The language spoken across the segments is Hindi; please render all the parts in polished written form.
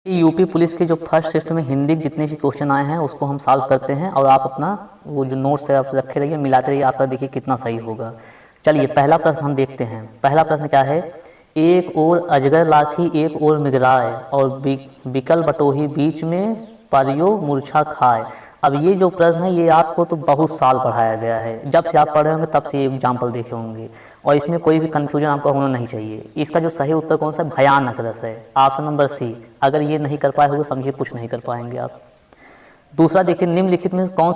यूपी पुलिस के जो फर्स्ट शिफ्ट में हिंदी के जितने भी क्वेश्चन आए हैं उसको हम सॉल्व करते हैं और आप अपना वो जो नोट्स है आप रखे रहिए, मिलाते रहिए, आपका देखिए कितना सही होगा। चलिए पहला प्रश्न हम देखते हैं। पहला प्रश्न क्या है, एक ओर अजगर लाखी एक ओर मृगराय और बिकल बटोही बीच में परियो मूर्छा खाए। अब ये जो प्रश्न है ये आपको तो बहुत साल पढ़ाया गया है, जब से आप पढ़ रहे होंगे तब से ये एग्जाम्पल देखे होंगे और इसमें कोई भी कन्फ्यूजन आपका होना नहीं चाहिए। इसका जो सही उत्तर कौन सा है, भयानक रस है, ऑप्शन नंबर सी। अगर ये नहीं कर पाए होंगे समझिए कुछ नहीं कर पाएंगे आप। दूसरा देखिए, निम्नलिखित में कौन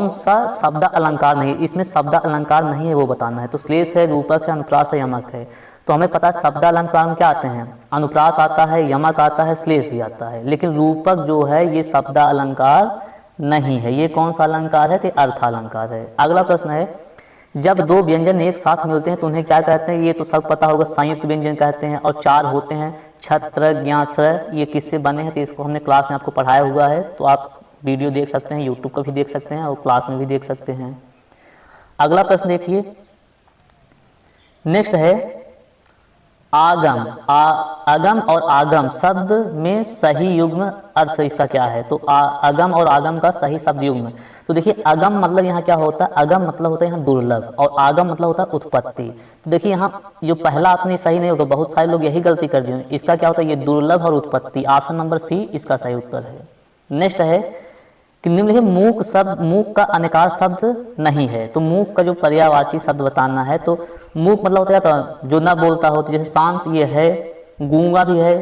सा शब्द अलंकार नहीं, इसमें शब्द अलंकार नहीं है वो बताना है। तो श्लेष है, रूपक है, अनुप्रास है, यमक है। तो हमें पता है शब्द अलंकार में क्या आते हैं, अनुप्रास आता है, यमक आता है, श्लेष भी आता है, लेकिन रूपक जो है ये शब्द अलंकार नहीं है। ये कौन सा अलंकार है, तो अर्थालंकार है। अगला प्रश्न है, जब दो व्यंजन एक साथ मिलते हैं तो उन्हें क्या कहते हैं, ये तो सब पता होगा, संयुक्त व्यंजन कहते हैं। और चार होते हैं, छत्र, ज्ञासर, ये किससे बने हैं, तो इसको हमने क्लास में आपको पढ़ाया हुआ है, तो आप वीडियो देख सकते हैं, यूट्यूब पर भी देख सकते हैं और क्लास में भी देख सकते हैं। अगला प्रश्न देखिए, नेक्स्ट है आगम। अगम और आगम शब्द में सही युग्म अर्थ इसका क्या है, तो अगम और आगम का सही शब्द युग्म। तो देखिए अगम मतलब यहाँ क्या होता है, अगम मतलब होता है यहाँ दुर्लभ और आगम मतलब होता है उत्पत्ति। तो देखिए यहाँ जो पहला ऑप्शन ये सही नहीं होगा, बहुत सारे लोग यही गलती कर दिए। इसका क्या होता है, ये दुर्लभ और उत्पत्ति, ऑप्शन नंबर सी इसका सही उत्तर है। नेक्स्ट है कि निम्नलिखित मूक शब्द, मूक का अनिकार शब्द नहीं है, तो मूक का जो पर्यायवाची शब्द बताना है। तो मूक मतलब होता है तो जो ना बोलता हो, तो जैसे शांत ये है, गूंगा भी है,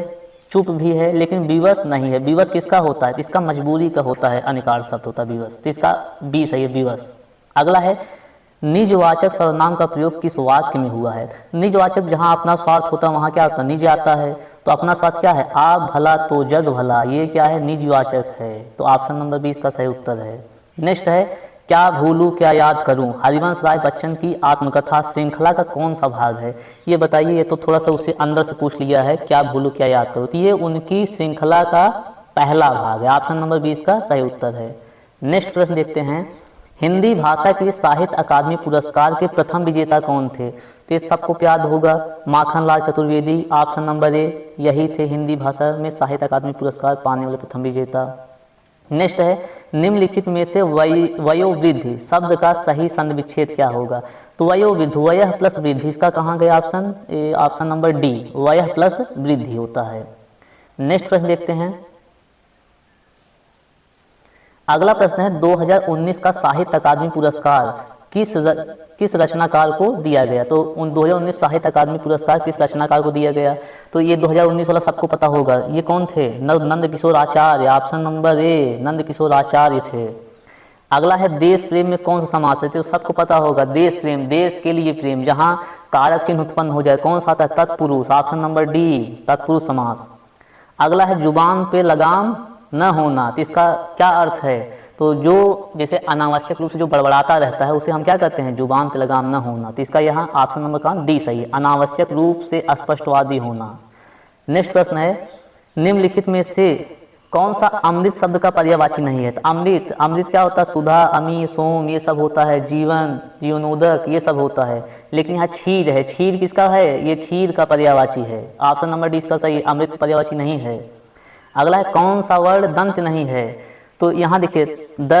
चुप भी है, लेकिन विवश नहीं है। विवश किसका होता है, इसका मजबूरी का होता है, अनिकार शब्द होता है विवश, तो इसका बी सही है, विवश। अगला है निजवाचक सर्वनाम का प्रयोग किस वाक्य में हुआ है। निजवाचक जहाँ अपना स्वार्थ होता है वहाँ क्या होता है, निज आता है। तो अपना स्वार्थ क्या है, आप भला तो जग भला, ये क्या है, निजवाचक है। तो ऑप्शन नंबर 20 का सही उत्तर है। नेक्स्ट है, क्या भूलूं क्या याद करूं, हरिवंश राय बच्चन की आत्मकथा श्रृंखला का कौन सा भाग है, ये बताइए। ये तो थोड़ा सा उससे अंदर से पूछ लिया है, क्या भूलूं क्या याद करूं, तो ये उनकी श्रृंखला का पहला भाग है, ऑप्शन नंबर 20 का सही उत्तर है। नेक्स्ट प्रश्न देखते हैं, हिंदी भाषा के साहित्य अकादमी पुरस्कार के प्रथम विजेता कौन थे, तो ये सबको याद होगा, Makhanlal Chaturvedi, option number A, यही थे हिंदी भाषा में साहित्य अकादमी पुरस्कार पाने वाले प्रथम विजेता। नेक्स्ट है, निम्नलिखित में से वयोवृद्धि शब्द का सही संधि विच्छेद क्या होगा, तो वयोवृद्ध, वयः प्लस वृद्धि, इसका कहाँ गया ऑप्शन, ऑप्शन नंबर डी, वयः प्लस वृद्धि होता है। नेक्स्ट प्रश्न देखते हैं, अगला प्रश्न है 2019 का साहित्य अकादमी पुरस्कार किस रचनाकार को दिया गया, तो 2019 साहित्य अकादमी पुरस्कार किस रचनाकार को दिया गया, तो ये 2019 वाला सबको पता होगा, ये कौन थे, नंद किशोर आचार्य, option number A, Nand Kishore आचार्य थे। अगला है देश प्रेम में कौन सा समास है, तो सबको पता होगा, देश प्रेम, देश के लिए प्रेम, जहाँ कारक चिन्ह उत्पन्न हो जाए, कौन सा आता है, तत्पुरुष, ऑप्शन नंबर डी, तत्पुरुष समास। अगला है जुबान पे लगाम न होना, तो इसका क्या अर्थ है, तो जो जैसे अनावश्यक रूप से जो बड़बड़ाता रहता है उसे हम क्या कहते हैं, जुबान पे लगाम न होना, तो इसका यहाँ ऑप्शन नंबर का डी सही है, अनावश्यक रूप से स्पष्टवादी होना। नेक्स्ट प्रश्न है, निम्नलिखित में से कौन सा अमृत शब्द का पर्यायवाची नहीं है, तो अमृत क्या होता है, सुधा, अमी, सोम, ये सब होता है, जीवन, जीवनोदक, ये सब होता है, लेकिन यहाँ क्षीर है, क्षीर किसका है, ये खीर का पर्यायवाची है, ऑप्शन नंबर डी इसका सही, अमृत पर्यायवाची नहीं है। अगला है कौन सा वर्ण दंत नहीं है, तो यहाँ देखिए द,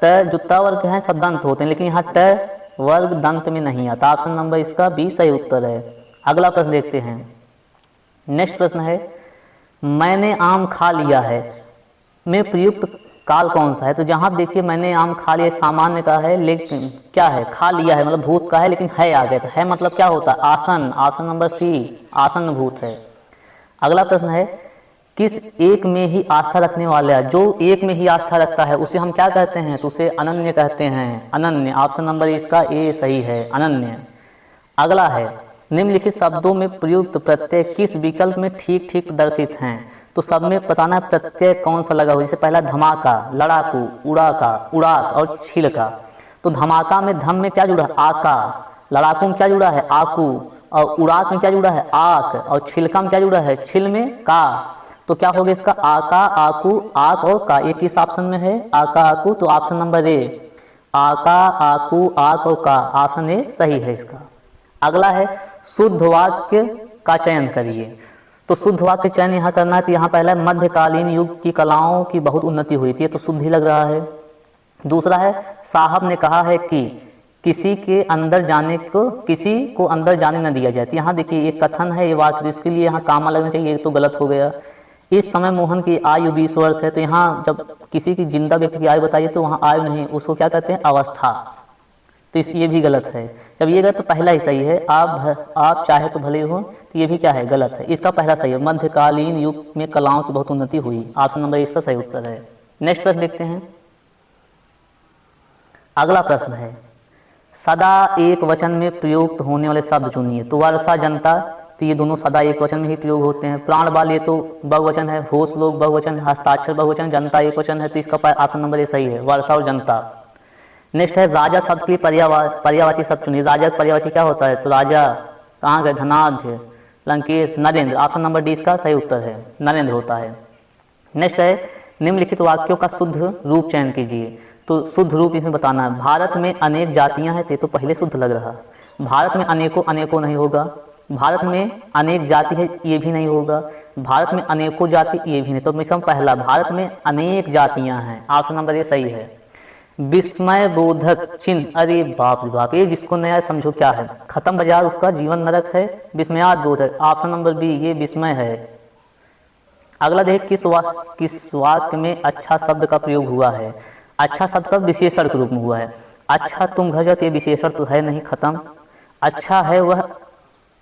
त, जो त वर्ग हैं सब दंत होते हैं, लेकिन यहाँ ट वर्ग दंत में नहीं आता, ऑप्शन नंबर इसका बी सही उत्तर है। अगला प्रश्न देखते हैं, नेक्स्ट प्रश्न है, मैंने आम खा लिया है में प्रयुक्त काल कौन सा है, तो जहाँ देखिए मैंने आम खा लिया सामान्य का है, लेकिन क्या है, खा लिया है मतलब भूत का है, लेकिन है आ गया था, है मतलब क्या होता है, आसन, ऑप्शन नंबर सी, आसन भूत है। अगला प्रश्न है, किस एक में ही आस्था रखने वाला है, जो एक में ही आस्था रखता है उसे हम क्या कहते हैं, तो उसे अनन्य कहते हैं, अनन्य, ऑप्शन नंबर इसका ए सही है, अनन्य। अगला है, निम्नलिखित शब्दों में प्रयुक्त प्रत्यय किस विकल्प में ठीक ठीक प्रदर्शित हैं, तो सब में बताना है प्रत्यय कौन सा लगा हो, जैसे पहला धमाका, लड़ाकू, उड़ाका, उड़ाक और छिलका। तो धमाका में धम में क्या जुड़ा है, आका, लड़ाकू में क्या जुड़ा है, आकू, और उड़ाक में क्या जुड़ा है, आक, और छिलका में क्या जुड़ा है, छिल में का। तो क्या होगा इसका, आका, आकू, आक और का, ये किस ऑप्शन में है, आका, आकू, तो ऑप्शन नंबर ए, आका, आकू, आक और का, ऑप्शन ए सही है इसका। अगला है शुद्ध वाक्य का चयन करिए, तो शुद्ध वाक्य चयन यहाँ करना है। तो यहाँ पहला है मध्यकालीन युग की कलाओं की बहुत उन्नति हुई थी, तो शुद्ध ही लग रहा है। दूसरा है साहब ने कहा है कि किसी को अंदर जाने न दिया जाए। तो यहाँ देखिए ये कथन है, ये वाक्य, इसके लिए यहाँ कामा लगना चाहिए, ये तो गलत हो गया। इस समय मोहन की आयु 20 वर्ष है, तो यहाँ जब किसी की जिंदा व्यक्ति की आयु बताइए तो वहाँ आयु नहीं, उसको क्या कहते हैं, अवस्था। तो ये भी गलत है। जब ये गलत तो पहला ही सही है, आप चाहे तो भले हो, तो ये भी क्या है, गलत है। इसका पहला सही है, मध्यकालीन युग में कलाओं की बहुत उन्नति हुई। ऑप्शन नंबर इसका सही उत्तर है। नेक्स्ट प्रश्न देखते हैं। अगला प्रश्न है सदा एक वचन में प्रयुक्त होने वाले शब्द चुनिए। तो वर्षा, जनता, तो ये दोनों सदा एक वचन में ही प्रयोग होते हैं। प्राण बाल, ये तो बहुवचन है। होश, लोग, बहुवचन है। हस्ताक्षर, बहुवचन। जनता एक वचन है, तो इसका ऑप्शन नंबर ये सही है, वर्षा और जनता। नेक्स्ट है राजा शब्द के लिए पर्यायवाची शब्द चुनिए। राजा का पर्यायवाची क्या होता है, तो राजा कहाँ गए, धनाढ्य, Lankesh, Narendra. Option number D इसका सही उत्तर है, नरेंद्र होता है। नेक्स्ट है निम्नलिखित वाक्यों का शुद्ध रूप चयन कीजिए। तो शुद्ध रूप इसमें बताना है। भारत में अनेक जातियां हैं, तो पहले शुद्ध लग रहा। भारत में अनेकों नहीं होगा। भारत में अनेक जाति है, ये भी नहीं होगा। भारत में अनेकों जाति, ये भी नहीं। तो इसमें पहला भारत में अनेक जातियां हैं, ऑप्शन नंबर ये सही है। विस्मय बोधक चिन्ह, अरे बाप रे बाप, ये जिसको नया समझो क्या है। खत्म बाजार उसका जीवन नरक है, विस्मयाद बोधक, ऑप्शन नंबर बी ये विस्मय है। अगला देख किस वाक्य में अच्छा शब्द का प्रयोग हुआ है। अच्छा शब्द का विशेषण के रूप में हुआ है। अच्छा तुम घर जाओ, ये विशेषण तो है नहीं, खत्म। अच्छा है वह,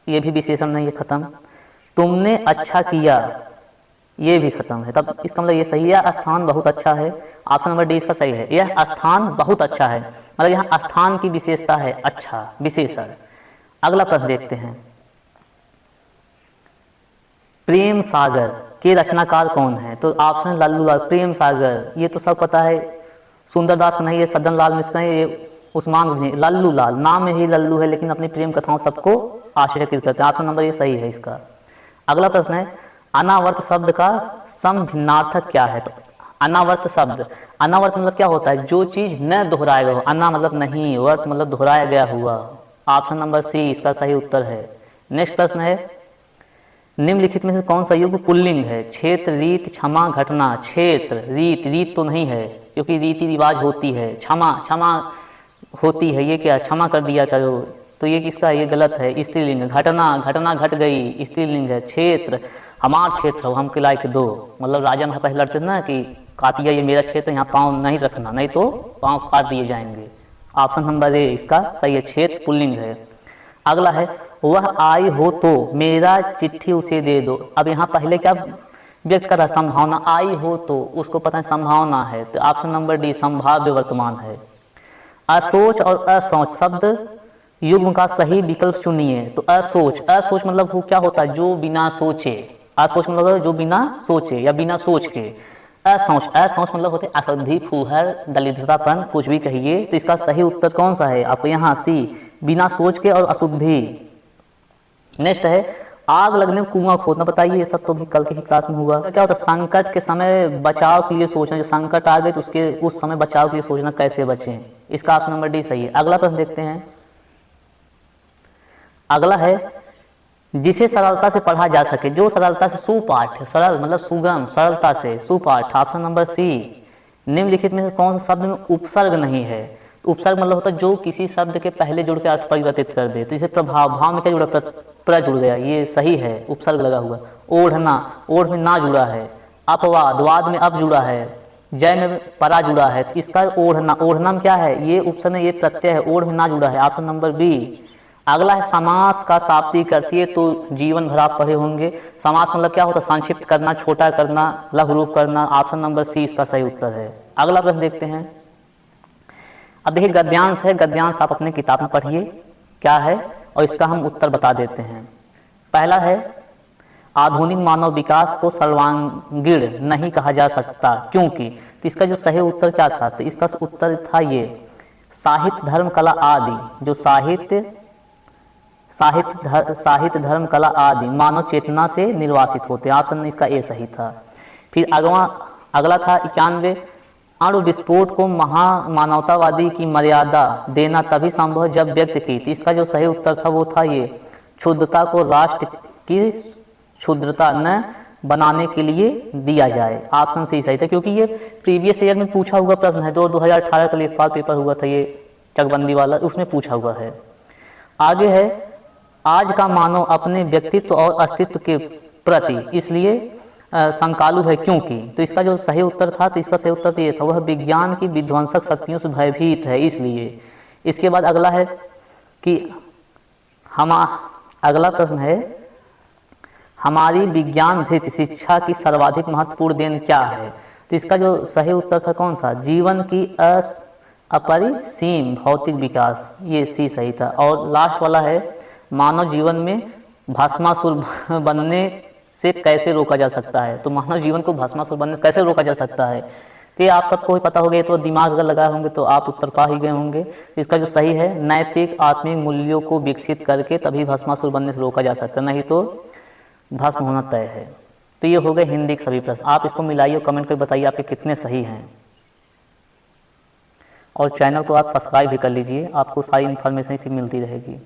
ये भी विशेषण नहीं है, खत्म। तुमने अच्छा किया, ये भी खत्म है। तब इसका मतलब ये सही है, स्थान बहुत अच्छा है, ऑप्शन नंबर डी इसका सही है। यह स्थान बहुत अच्छा है, मतलब यहाँ स्थान की विशेषता है, अच्छा, विशेषण। अगला प्रश्न देखते हैं। प्रेम सागर के रचनाकार कौन है। तो ऑप्शन लल्लू लाल। प्रेम सागर ये तो सब पता है, सुंदरदास का नहीं है, सज्जन लाल मिश्र नहीं, ये उस्मान भी नहीं, लल्लू लाल, नाम में ही लल्लू है, लेकिन अपनी प्रेम कथाओं सबको आश्चर्यचकित करते हैं। ऑप्शन नंबर ये सही है इसका। अगला प्रश्न है अनावर्त शब्द का समभिन्नार्थक क्या है। तो अनावर्त शब्द, अनावर्त मतलब क्या होता है, जो चीज न दोहराया गया हो। अना मतलब नहीं, वर्त मतलब दोहराया गया हुआ। ऑप्शन नंबर सी इसका सही उत्तर है। नेक्स्ट प्रश्न है निम्नलिखित में से कौन सा युग पुल्लिंग है। क्षेत्र, रीत, क्षमा, घटना। क्षेत्र, रीत तो नहीं है क्योंकि रीति रिवाज होती है। क्षमा होती है, ये क्या, क्षमा कर दिया करो, तो ये किसका, ये गलत है, स्त्रीलिंग। घटना घट गई, स्त्रीलिंग है। क्षेत्र, हमार क्षेत्र हो, हम के लायक दो, मतलब राजा में पहले लड़ते थे ना कि कातिया ये मेरा क्षेत्र, यहाँ पाँव नहीं रखना, नहीं तो पाँव काट दिए जाएंगे। ऑप्शन नंबर ए इसका सही है, क्षेत्र पुल्लिंग है। अगला है वह आई हो तो मेरा चिट्ठी उसे दे दो। अब यहाँ पहले क्या व्यक्त कर रहा है, संभावना। आई हो तो उसको पता है संभावना है, तो ऑप्शन नंबर डी संभाव्य वर्तमान है। असोच और असोच शब्द युग्म का सही विकल्प चुनिए। तो असोच मतलब वो क्या होता है, जो बिना सोचे। असोच मतलब जो बिना सोचे या बिना सोच के। असोच मतलब होते अशुद्धि, फूहर, दलिततापन, कुछ भी कहिए। तो इसका सही उत्तर कौन सा है आपको, यहाँ सी, बिना सोच के और अशुद्धि। नेक्स्ट है आग लगने में कुआं खोदना। बताइए ये सब तो भी कल के ही क्लास में हुआ। क्या होता है, संकट के समय बचाव के लिए सोचना। जो संकट आ गए तो उसके उस समय बचाव के लिए सोचना, कैसे बचें। इसका ऑप्शन नंबर डी सही है। अगला प्रश्न देखते हैं। अगला है जिसे सरलता से पढ़ा जा सके, जो सरलता से, सुपाठ, सरल मतलब सुगम, सरलता से, सुपाठ। Option number C. निम्नलिखित में से कौन सा शब्द में उपसर्ग नहीं है। तो उपसर्ग मतलब होता है जो किसी शब्द के पहले जुड़ के अर्थ परिवर्तित कर दे। तो इसे प्रभाव, भाव में क्या जुड़ा, प्र जुड़ गया, ये सही है, उपसर्ग लगा हुआ। ओढ़ना, ओढ़ में ना जुड़ा है। अपवाद, वाद में अप जुड़ा है। जय में परा जुड़ा है, तो इसका ओढ़ना में क्या है, ये उपसर्ग, ये प्रत्यय है, ओढ़ में ना जुड़ा है। Option number B. अगला है समास का शाब्दिक अर्थ। ये तो जीवन भर आप पढ़े होंगे। समास मतलब क्या होता है, संक्षिप्त करना, छोटा करना, लघु रूप करना। ऑप्शन नंबर सी इसका सही उत्तर है। अगला प्रश्न देखते हैं। अब देखिए गद्यांश है, गद्यांश आप अपने किताब में पढ़िए क्या है और इसका हम उत्तर बता देते हैं। पहला है आधुनिक मानव विकास को सर्वांगीण नहीं कहा जा सकता क्योंकि। तो इसका जो सही उत्तर क्या था, तो इसका उत्तर था ये साहित्य, धर्म, कला आदि। जो साहित्य धर्म, कला आदि मानव चेतना से निर्वासित होते। ऑप्शन इसका ए सही था। फिर अगला था 91 अणु विस्फोट को महामानवतावादी की मर्यादा देना तभी संभव जब व्यक्त की। तो इसका जो सही उत्तर था वो था ये क्षुद्रता को राष्ट्र की क्षुद्रता न बनाने के लिए दिया जाए। ऑप्शन सी सही था, क्योंकि ये प्रीवियस ईयर में पूछा हुआ प्रश्न है, जो 2018 का लेखपाल पेपर हुआ था ये चकबंदी वाला, उसमें पूछा हुआ है। आगे है, आज का मानव अपने व्यक्तित्व और अस्तित्व के प्रति इसलिए शंकालु है क्योंकि, तो इसका जो सही उत्तर था, तो इसका सही उत्तर तो ये था, वह विज्ञान की विध्वंसक शक्तियों से भयभीत है इसलिए। इसके बाद अगला है कि अगला प्रश्न है, हमारी विज्ञान धृत शिक्षा की सर्वाधिक महत्वपूर्ण देन क्या है, तो इसका जो सही उत्तर था कौन था, जीवन की अपरिसीम भौतिक विकास, ये सी सही था। और लास्ट वाला है, मानव जीवन में भस्मासुर बनने से कैसे रोका जा सकता है, तो मानव जीवन को भस्मासुर बनने से कैसे रोका जा सकता है, तो ये आप सबको ही पता हो गया, तो दिमाग अगर लगाए होंगे तो आप उत्तर पा ही गए होंगे। इसका जो सही है, नैतिक आत्मिक मूल्यों को विकसित करके तभी भस्मासुर बनने से रोका जा सकता है, नहीं तो भस्म होना तय है। तो ये हो गए हिंदी के सभी प्रश्न। आप इसको मिलाइए और कमेंट करके बताइए आपके कितने सही हैं, और चैनल को आप सब्सक्राइब भी कर लीजिए, आपको सारी इन्फॉर्मेशन इसी मिलती रहेगी।